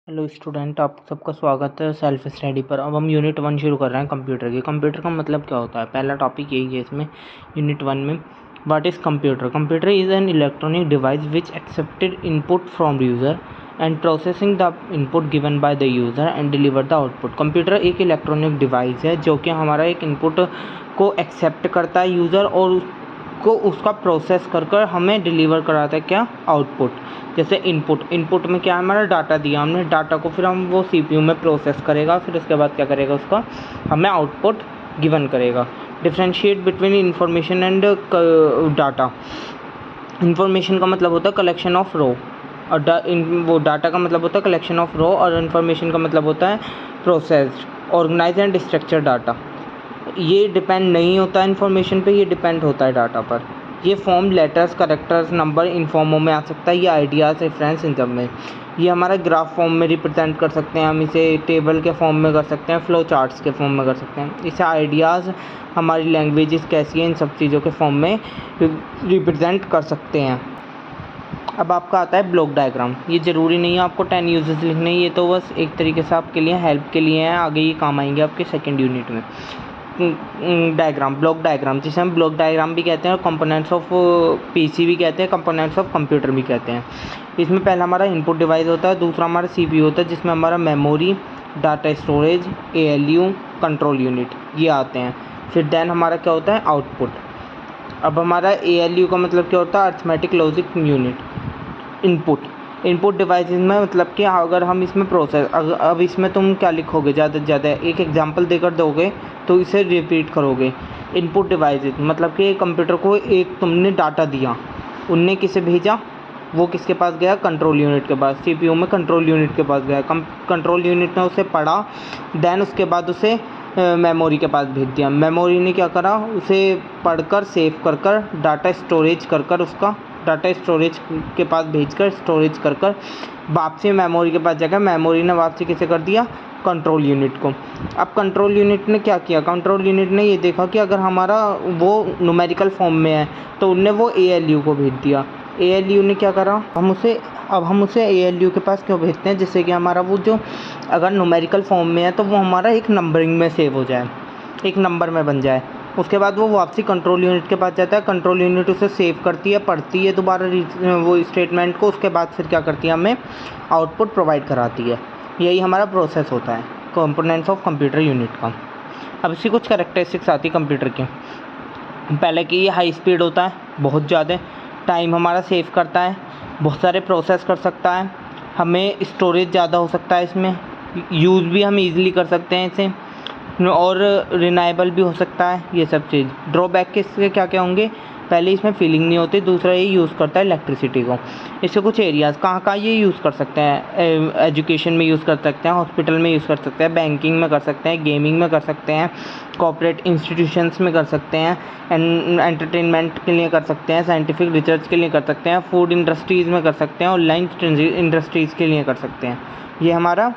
Hello student, आप सबका स्वागत है सेल्फ स्टडी पर। अब हम यूनिट 1 शुरू कर रहे हैं कंप्यूटर की। कंप्यूटर का मतलब क्या होता है? पहला टॉपिक यही है इसमें यूनिट 1 में। What is computer? Computer is an electronic device which accepted input from user and processing the input given by the user and deliver the output. Computer एक इलेक्ट्रॉनिक डिवाइस है जो कि हमारा एक इनपुट को एक्सेप्ट करता है यूज़र, और को उसका प्रोसेस कर कर हमें डिलीवर कराता है क्या? आउटपुट। जैसे इनपुट में क्या है, हमारा डाटा दिया हमने, डाटा को फिर हम वो सीपीयू में प्रोसेस करेगा, फिर उसके बाद क्या करेगा, उसका हमें आउटपुट गिवन करेगा। Differentiate between information and data. Information का मतलब होता है कलेक्शन ऑफ रो, और वो डाटा का मतलब होता है कलेक्शन ऑफ रो, और इन्फॉर्मेशन का मतलब होता है processed organise and structure data. ये डिपेंड नहीं होता है इन्फॉर्मेशन पे, ये डिपेंड होता है डाटा पर। ये फॉर्म लेटर्स, करेक्टर्स, नंबर इन फॉर्मों में आ सकता है, ये आइडियाज़, रेफरेंस इन सब में। ये हमारा ग्राफ फॉर्म में रिप्रेजेंट कर सकते हैं हम, इसे टेबल के फॉर्म में कर सकते हैं, फ्लो चार्ट्स के फॉर्म में कर सकते हैं। इसे आइडियाज़, हमारी लैंग्वेजेस कैसी हैं, इन सब चीज़ों के फॉर्म में रिप्रेजेंट कर सकते हैं। अब आपका आता है ब्लॉक डायग्राम। ये ज़रूरी नहीं है आपको 10 यूजेस लिखने, ये तो बस एक तरीके से आपके लिए हेल्प के लिए हैं, आगे ये काम आएंगे आपके सेकेंड यूनिट में। डायग्राम, ब्लॉक डायग्राम, जिसे हम ब्लॉक डायग्राम भी कहते हैं और कंपोनेंट्स ऑफ पीसी भी कहते हैं, कंपोनेंट्स ऑफ कंप्यूटर भी कहते हैं। इसमें पहला हमारा इनपुट डिवाइस होता है, दूसरा हमारा सीपीयू होता है जिसमें हमारा memory, data storage, ALU, control unit ये आते हैं। फिर देन हमारा क्या होता है? आउटपुट। अब हमारा एएलयू का मतलब क्या होता है? Arithmetic logic unit. Input devices में मतलब कि अगर हम इसमें प्रोसेस, अब इसमें तुम क्या लिखोगे, ज़्यादा से ज़्यादा एक एग्जांपल देकर दोगे तो इसे रिपीट करोगे। इनपुट डिवाइसेस मतलब कि कंप्यूटर को एक तुमने डाटा दिया, उनने किसे भेजा, वो किसके पास गया? कंट्रोल यूनिट के पास। सीपीयू में कंट्रोल यूनिट के पास गया, कंट्रोल यूनिट ने उसे पढ़ा, देन उसके बाद उसे मेमोरी के पास भेज दिया। मेमोरी ने क्या करा? उसे पढ़कर सेव कर कर डाटा स्टोरेज कर कर उसका डाटा स्टोरेज के पास भेजकर स्टोरेज कर कर वापसी मेमोरी के पास जाकर मेमोरी ने वापसी किसे कर दिया? कंट्रोल यूनिट को। अब कंट्रोल यूनिट ने क्या किया? कंट्रोल यूनिट ने ये देखा कि अगर हमारा वो न्यूमेरिकल फॉर्म में है तो उनने वो एएलयू को भेज दिया। एएलयू ने क्या करा? हम उसे एएलयू के पास क्यों भेजते हैं? जिससे कि हमारा वो जो अगर न्यूमेरिकल फॉर्म में है तो वो हमारा एक नंबरिंग में सेव हो जाए, एक नंबर में बन जाए। उसके बाद वो वापसी कंट्रोल यूनिट के पास जाता है, कंट्रोल यूनिट उसे सेव करती है, पढ़ती है दोबारा वो स्टेटमेंट को, उसके बाद फिर क्या करती है? हमें आउटपुट प्रोवाइड कराती है। यही हमारा प्रोसेस होता है कंपोनेंट्स ऑफ कंप्यूटर यूनिट का। अब इसकी कुछ कैरेक्टरिस्टिक्स आती है कंप्यूटर की। पहले कि ये हाई स्पीड होता है, बहुत ज़्यादा टाइम हमारा सेव करता है, बहुत सारे प्रोसेस कर सकता है, हमें स्टोरेज ज़्यादा हो सकता है इसमें, यूज़ भी हम ईज़िली कर सकते हैं इसे, और रिलायबल भी हो सकता है। ये सब चीज़ ड्रॉबैक के इसके क्या क्या होंगे? पहले इसमें फीलिंग नहीं होती, दूसरा ये यूज़ करता है इलेक्ट्रिसिटी को। इसके कुछ एरियाज़ कहाँ ये यूज़ कर सकते हैं? एजुकेशन में यूज़ कर सकते हैं, हॉस्पिटल में यूज़ कर सकते हैं, बैंकिंग में कर सकते हैं, गेमिंग में कर सकते हैं, कॉर्पोरेट इंस्टीट्यूशंस में कर सकते हैं, एंटरटेनमेंट के लिए कर सकते हैं, साइंटिफिक रिसर्च के लिए कर सकते हैं, फूड इंडस्ट्रीज़ में कर सकते हैं, ऑनलाइन इंडस्ट्रीज़ के लिए कर सकते हैं। ये हमारा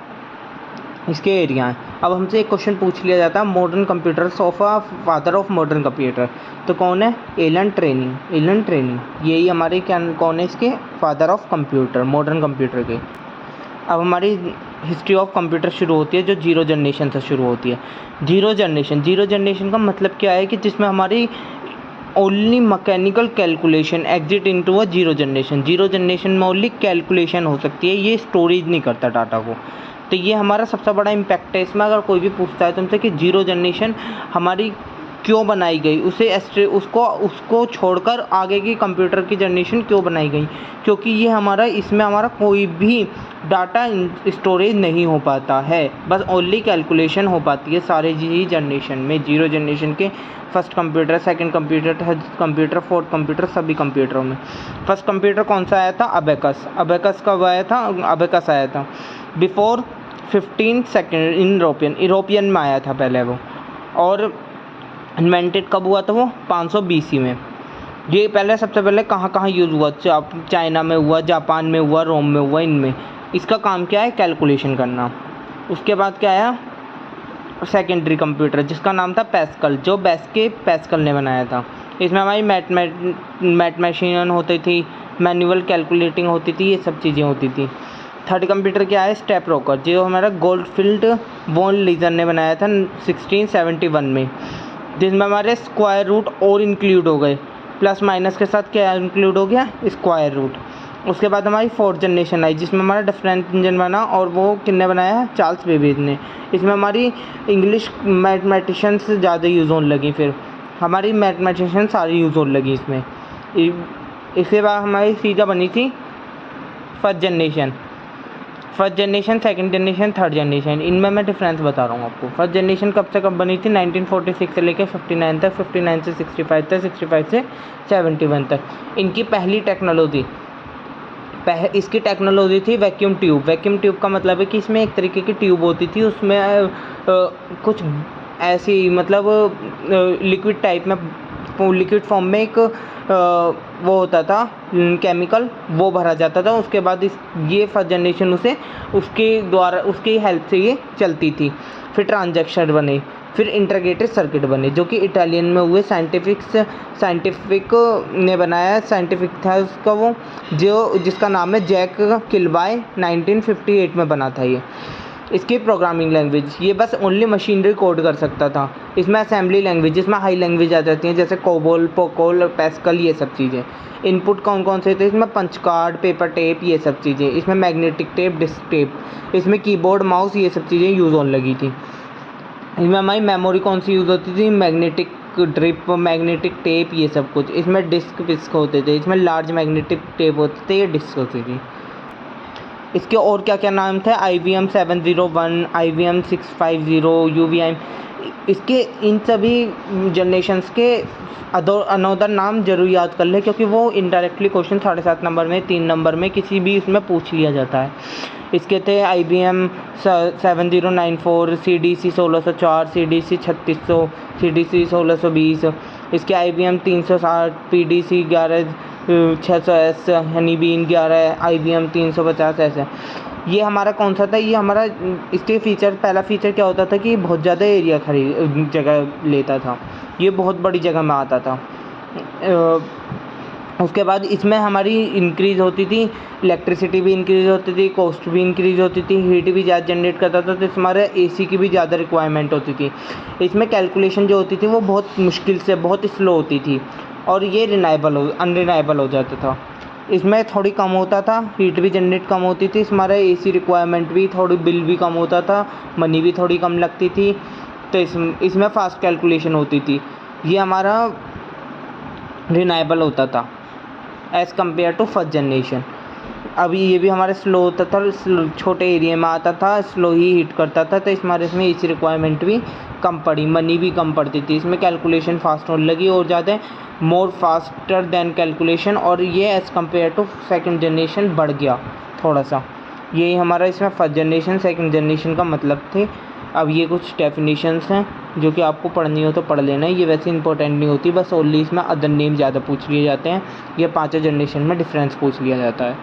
इसके एरिया हैं। अब हमसे एक क्वेश्चन पूछ लिया जाता है, modern computers of a father of modern computer, तो कौन है? एलन ट्रेनिंग यही हमारे क्या, कौन है इसके father of computer, modern computer के। अब हमारी हिस्ट्री ऑफ कंप्यूटर शुरू होती है जो जीरो जनरेशन से शुरू होती है। जीरो जनरेशन का मतलब क्या है? कि जिसमें हमारी only mechanical calculation exit into a zero generation में ओनली कैलकुलेशन हो सकती है, ये स्टोरेज नहीं करता डाटा को। तो ये हमारा सबसे बड़ा इम्पैक्ट है इसमें। अगर कोई भी पूछता है तुमसे कि जीरो जनरेशन हमारी क्यों बनाई गई, उसको छोड़कर आगे की कंप्यूटर की जनरेशन क्यों बनाई गई? क्योंकि ये इसमें हमारा कोई भी डाटा स्टोरेज नहीं हो पाता है, बस ओनली कैलकुलेशन हो पाती है सारे ही जनरेशन में। जीरो जनरेशन के first computer, second computer, third computer, fourth computer, सभी कंप्यूटरों में। फर्स्ट कंप्यूटर कौन सा आया था? अबेकस कब आया था? अबेकस आया था बिफोर 15 सेकेंड इन यूरोपियन में आया था पहले वो, और इन्वेंटेड कब हुआ था? वो 500 BC में। ये पहले सबसे पहले कहाँ यूज़ हुआ? चाइना में हुआ, जापान में हुआ, रोम में हुआ, इनमें। इसका काम क्या है? कैलकुलेशन करना। उसके बाद क्या आया? सेकेंडरी कंप्यूटर जिसका नाम था पैस्कल, जो पैस्कल ने बनाया था। इसमें हमारी मैथमेटिशियन होती थी, मैनुअल कैलकुलेटिंग होती थी, ये सब चीज़ें होती थी। थर्ड कंप्यूटर क्या है, स्टेप रोकर, जो हमारा गोल्डफील्ड वॉन लीजर ने बनाया था 1671 में, जिसमें हमारे स्क्वायर रूट और इंक्लूड हो गए, प्लस माइनस के साथ क्या इंक्लूड हो गया, स्क्वायर रूट। उसके बाद हमारी फोर्थ जनरेशन आई जिसमें हमारा डिफरेंट इंजन बना, और वो किसने बनाया, चार्ल्स बेबेज ने। इसमें हमारी इंग्लिश मैथमेटिशियंस ज़्यादा यूज़ होने लगी, फिर हमारी मैथमेटिशियन सारी यूज़ होने लगी इसमें। इसके बाद हमारी सीधा बनी थी first generation, second generation, third generation. इनमें मैं डिफरेंस बता रहा हूँ आपको। फर्स्ट जनरेशन कब से कब बनी थी, 1946 से लेकर 59 तक, 59 से 65 तक, 65 से 71 तक। इनकी पहली टेक्नोलॉजी इसकी टेक्नोलॉजी थी वैक्यूम ट्यूब। वैक्यूम ट्यूब का मतलब है कि इसमें एक तरीके की ट्यूब होती थी, उसमें कुछ ऐसी मतलब लिक्विड टाइप में, लिक्विड फॉर्म में एक वो होता था केमिकल, वो भरा जाता था। उसके बाद ये फर्स्ट जनरेशन उसके हेल्प से ये चलती थी। फिर ट्रांजैक्शन बने, फिर इंटीग्रेटेड सर्किट बने, जो कि इटालियन में हुए। साइंटिफिक ने बनाया, साइंटिफिक था उसका वो, जिसका नाम है जैक किलबाय, 1958 में बना था ये। इसकी प्रोग्रामिंग लैंग्वेज, ये बस ओनली मशीनरी कोड कर सकता था। इसमें असेंबली लैंग्वेज, इसमें हाई लैंग्वेज आ जाती हैं, जैसे कोबोल, पोकोल, पैस्कल, ये सब चीज़ें। इनपुट कौन कौन से थे इसमें, पंच कार्ड, पेपर टेप, ये सब चीज़ें। इसमें मैग्नेटिक टेप, डिस्क टेप, इसमें कीबोर्ड, माउस, ये सब चीज़ें यूज़ होने लगी थी। इसमें हमारी मेमोरी कौन सी यूज़ होती थी, मैग्नेटिक ड्रिप, मैग्नेटिक टेप, ये सब कुछ। इसमें डिस्क विस्क होते थे, इसमें लार्ज मैग्नेटिक टेप होते थे, ये डिस्क होती थी। इसके और क्या क्या नाम थे, IBM 701, IBM 650, UVM। इसके इन सभी जनरेशन्स के अनोदर नाम जरूर याद कर ले, क्योंकि वो इनडायरेक्टली क्वेश्चन 7.5 नंबर में, 3 नंबर में किसी भी उसमें पूछ लिया जाता है। इसके थे IBM 7094, CDC 1604, CDC 3600, CDC 1620। इसके IBM 360, PDC 11600S, हनीबीन 11, IBM 350 ऐसे। ये हमारा कौन सा था, ये हमारा इसके फीचर, पहला फीचर क्या होता था कि बहुत ज़्यादा एरिया जगह लेता था, ये बहुत बड़ी जगह में आता था। उसके बाद इसमें हमारी इंक्रीज़ होती थी, इलेक्ट्रिसिटी भी इंक्रीज़ होती थी, कॉस्ट भी इंक्रीज़ होती थी, हीट भी ज़्यादा जनरेट करता था, तो हमारे AC की भी ज़्यादा रिक्वायरमेंट होती थी। इसमें कैलकुलेशन जो होती थी वो बहुत मुश्किल से, बहुत स्लो होती थी, और ये अनरिलायबल हो जाता था। इसमें थोड़ी कम होता था, हीट भी जनरेट कम होती थी, हमारा AC रिक्वायरमेंट भी, थोड़ी बिल भी कम होता था, मनी भी थोड़ी कम लगती थी, तो इसमें फास्ट कैलकुलेशन होती थी। ये हमारा रिलायबल होता था as compare to first generation. अभी ये भी हमारे स्लो होता था, छोटे एरिया में आता था, स्लो ही हिट करता था, तो इसमें AC रिक्वायरमेंट भी कम पड़ी, मनी भी कम पड़ती थी। इसमें कैलकुलेशन फास्ट होने लगी और ज़्यादा मोर फास्टर देन कैलकुलेशन, और ये as compare to second generation बढ़ गया थोड़ा सा। यही हमारा इसमें फर्स्ट जनरेशन, सेकंड जनरेशन का मतलब थे। अब ये कुछ डेफिनेशंस हैं जो कि आपको पढ़नी हो तो पढ़ लेना है, ये वैसे इंपॉर्टेंट नहीं होती, बस ओनली इसमें अदर नेम ज़्यादा पूछ लिए जाते हैं। ये 5 जनरेशन में डिफरेंस पूछ लिया जाता है।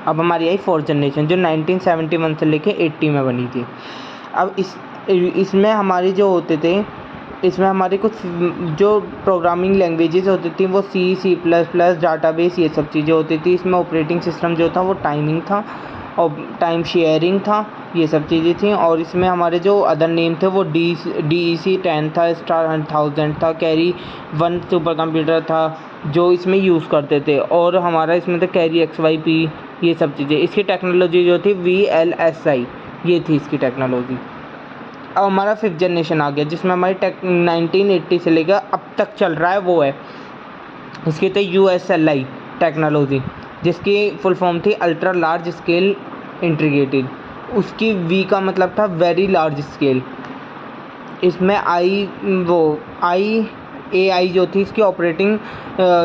अब हमारी आई फोर्थ जनरेशन, जो 1971 से लेके 80 में बनी थी। अब इसमें हमारी जो होते थे, इसमें हमारी कुछ जो प्रोग्रामिंग लैंग्वेजेस होती थी वो C++, डाटाबेस, ये सब चीज़ें होती थी। इसमें ऑपरेटिंग सिस्टम जो था वो टाइमिंग था और टाइम शेयरिंग था, ये सब चीज़ें थी। और इसमें हमारे जो अदर नेम थे वो DEC 10 था, स्टार 1000 था, कैरी 1 सुपर कंप्यूटर था जो इसमें यूज़ करते थे, और हमारा इसमें था कैरी XYP, ये सब चीज़ें। इसकी टेक्नोलॉजी जो थी VLSI, ये थी इसकी टेक्नोलॉजी। अब हमारा 5th जनरेशन आ गया, जिसमें हमारी 1980 से लेकर अब तक चल रहा है, वो है इसकी थी USLI टेक्नोलॉजी, जिसकी फुल फॉर्म थी अल्ट्रा लार्ज स्केल इंटीग्रेटेड। उसकी V का मतलब था वेरी लार्ज स्केल। इसमें AI जो थी इसकी ऑपरेटिंग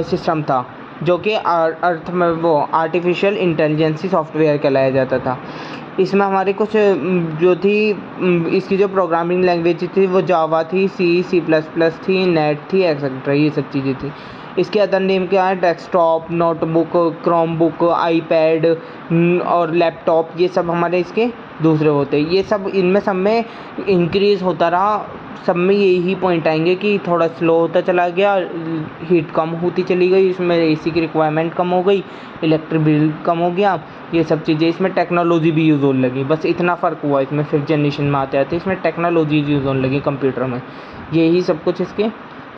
सिस्टम था, जो कि अर्थ में वो आर्टिफिशियल इंटेलिजेंसी सॉफ्टवेयर कहलाया जाता था। इसमें हमारी कुछ जो थी इसकी जो प्रोग्रामिंग लैंग्वेज थी वो जावा थी, C++ थी, नेट थी, एक्सेट्रा, ये सब चीज़ें थी। इसके अदर नेम क्या है, डेस्कटॉप, नोटबुक, क्रोमबुक, आईपैड और लैपटॉप, ये सब हमारे इसके दूसरे होते हैं। ये सब इनमें सब में इंक्रीज़ होता रहा, सब में यही पॉइंट आएंगे कि थोड़ा स्लो होता चला गया, हीट कम होती चली गई, इसमें एसी की रिक्वायरमेंट कम हो गई, इलेक्ट्रिक बिल कम हो गया, ये सब चीज़ें। इसमें टेक्नोलॉजी भी यूज़ होने लगी, बस इतना फ़र्क हुआ इसमें। फिफ्थ जनरेशन में आते आते इसमें टेक्नोलॉजी यूज़ होने लगी कंप्यूटर में। यही सब कुछ इसके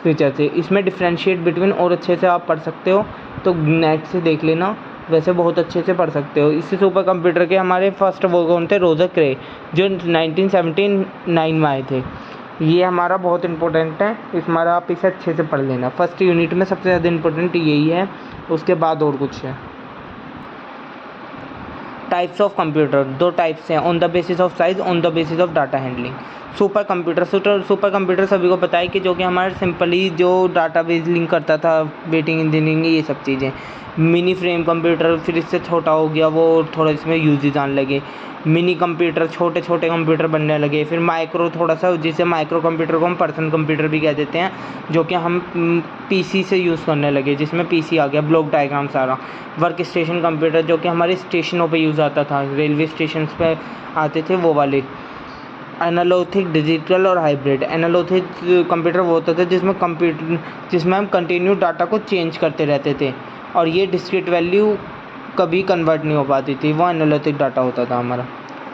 फीचर्स है। इसमें डिफ्रेंशिएट बिटवीन और अच्छे से आप पढ़ सकते हो तो नेट से देख लेना, वैसे बहुत अच्छे से पढ़ सकते हो। इसी सुपर कंप्यूटर के हमारे फर्स्ट वो कौन थे, रोजर क्रे, जो 1979 में आए थे। ये हमारा बहुत इंपॉर्टेंट है, इसमें आप इसे अच्छे से पढ़ लेना। फर्स्ट यूनिट में सबसे ज़्यादा इंपॉर्टेंट यही है, उसके बाद और कुछ है। टाइप्स ऑफ कंप्यूटर, दो टाइप्स हैं, on the basis of size, on the basis of data handling. Super computer सभी को पता है कि जो कि हमारे सिंपली जो डाटाबेस लिंक करता था, वेटिंग इंजीनियरिंग, ये सब चीज़ें। मिनी फ्रेम कंप्यूटर फिर इससे छोटा हो गया, वो थोड़ा इसमें यूजेज आने लगे। मिनी कंप्यूटर, छोटे छोटे कंप्यूटर बनने लगे। फिर माइक्रो, थोड़ा सा, जिसे माइक्रो कंप्यूटर को हम पर्सनल कंप्यूटर भी कह देते हैं, जो कि हम पीसी से यूज़ करने लगे, जिसमें पीसी आ गया, ब्लॉक डायग्राम सारा। वर्क स्टेशन कंप्यूटर, जो कि हमारे स्टेशनों पे यूज़ आता था, रेलवे स्टेशन पे आते थे वो वाले। एनालॉगिक, डिजिटल और हाइब्रिड। एनालॉगिक कंप्यूटर वो होता था जिसमें हम कंटिन्यू डाटा को चेंज करते रहते थे, और ये डिस्क्रीट वैल्यू कभी कन्वर्ट नहीं हो पाती थी, वो एनालॉगिक डाटा होता था हमारा।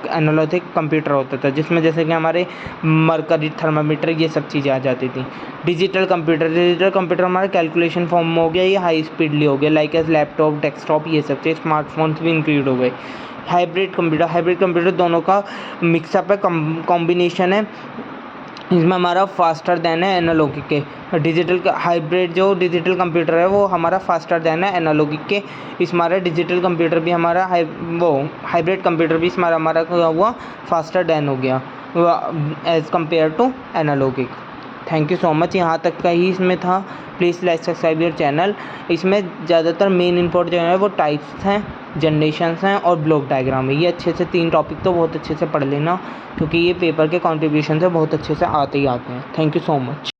एनालॉगिक कंप्यूटर होता था जिसमें जैसे कि हमारे मरकरी, थर्मामीटर, ये सब चीज़ें आ जाती थी। डिजिटल कंप्यूटर हमारा कैलकुलेशन फॉर्म में हो गया, ये हाई स्पीडली हो गया, लाइक एज लैपटॉप, डेस्कटॉप, ये सब चीज़। स्मार्टफोन्स भी इंक्लूड हो गए। हाइब्रिड कंप्यूटर दोनों का मिक्सअप है, कॉम्बिनेशन है। इसमें हमारा फास्टर देन है एनालॉगिक के। हाइब्रिड जो डिजिटल कंप्यूटर है वो हमारा फास्टर देन है एनालॉगिक के। इस हमारा डिजिटल कंप्यूटर भी हमारा हाइब्रिड कंप्यूटर भी हमारा हुआ फास्टर देन हो गया as compare to analogic. Thank you so much. यहाँ तक का ही इसमें था। Please like subscribe your channel. इसमें ज़्यादातर मेन इंपॉर्टेंट जो है वो टाइप्स हैं, जनरेशन्स हैं और ब्लॉक डायग्राम है। ये अच्छे से 3 टॉपिक तो बहुत अच्छे से पढ़ लेना, क्योंकि ये पेपर के कॉन्ट्रीब्यूशन से बहुत अच्छे से आते ही आते हैं। Thank you so much.